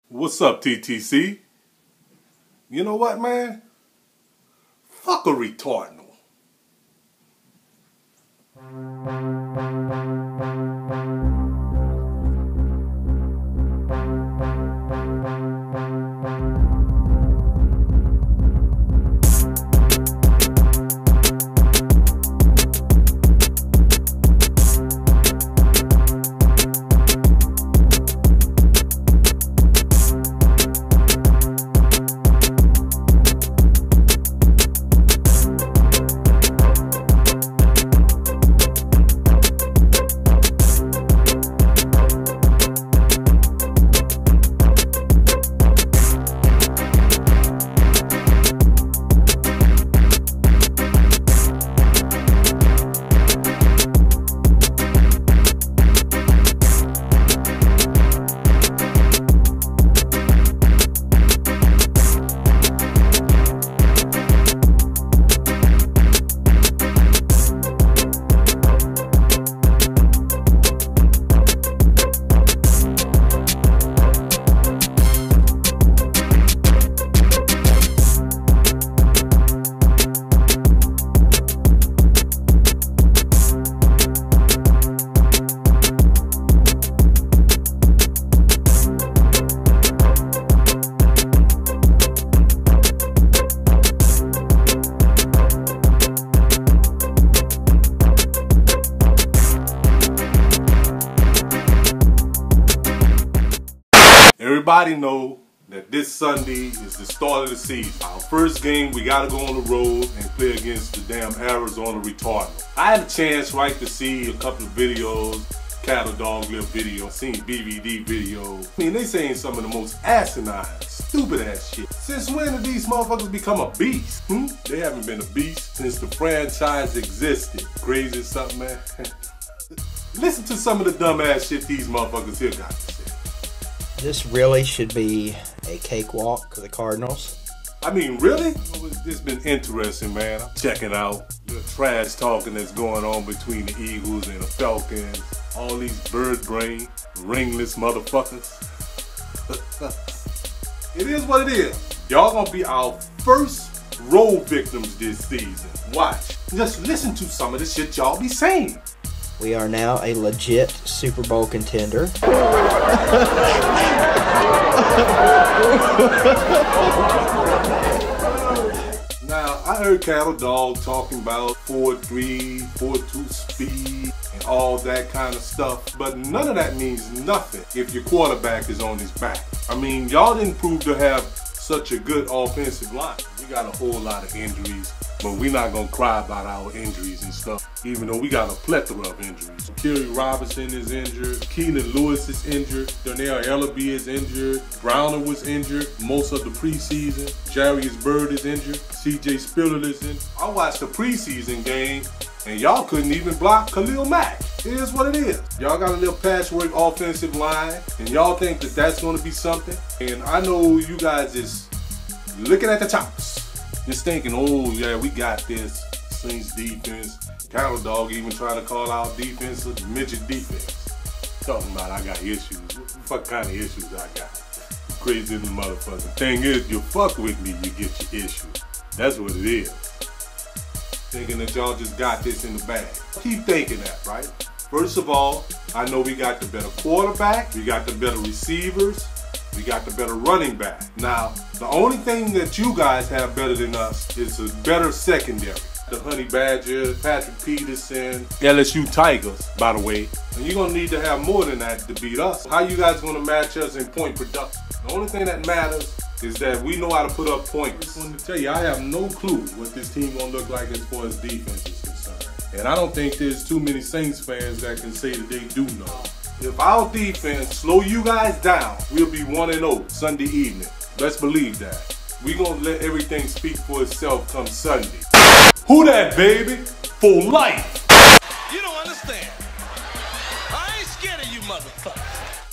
What's up, TTC? You know what, man? Fuck a retardinal. Everybody know that this Sunday is the start of the season. Our first game, we gotta go on the road and play against the damn Arizona Retardinals. I had a chance, right, to see a couple of videos, cattle dog little video, seen BVD video. I mean, they saying some of the most asinine, stupid ass shit. Since when did these motherfuckers become a beast? They haven't been a beast since the franchise existed. Crazy or something, man? Listen to some of the dumb ass shit these motherfuckers here got to say. This really should be a cakewalk for the Cardinals. I mean, really? It's been interesting, man. I'm checking out the trash talking that's going on between the Eagles and the Falcons. All these bird brain, ringless motherfuckers. It is what it is. Y'all gonna be our first role victims this season. Watch. Just listen to some of the shit y'all be saying. We are now a legit Super Bowl contender. Now, I heard Cattle Dog talking about 4.3, 4.2 speed and all that kind of stuff, but none of that means nothing if your quarterback is on his back. I mean, y'all didn't prove to have such a good offensive line. We got a whole lot of injuries, but we're not gonna cry about our injuries and stuff, even though we got a plethora of injuries. Kerry Robinson is injured, Keenan Lewis is injured, Darnell Ellaby is injured, Browner was injured most of the preseason, Jarius Byrd is injured, CJ Spiller is injured. I watched the preseason game and y'all couldn't even block Khalil Mack. It is what it is. Y'all got a little patchwork offensive line and y'all think that that's gonna be something. And I know you guys is looking at the tops, just thinking, oh yeah, we got this. Saints defense. Cattle Dog even trying to call out defense a midget defense. Talking about I got issues. What the fuck kind of issues I got? Crazy little motherfucker. Thing is, you fuck with me, you get your issues. That's what it is. Thinking that y'all just got this in the bag. Keep thinking that, right? First of all, I know we got the better quarterback, we got the better receivers, we got the better running back. Now, the only thing that you guys have better than us is a better secondary. The Honey Badger, Patrick Peterson, LSU Tigers, by the way. And you're gonna need to have more than that to beat us. How you guys gonna match us in point production? The only thing that matters is that we know how to put up points. I just wanted to tell you, I have no clue what this team gonna look like as far as defense is concerned. And I don't think there's too many Saints fans that can say that they do know. If our defense slow you guys down, we'll be 1-0 Sunday evening. Let's believe that. We're gonna let everything speak for itself come Sunday. Who that, baby? For life. You don't understand. I ain't scared of you motherfuckers.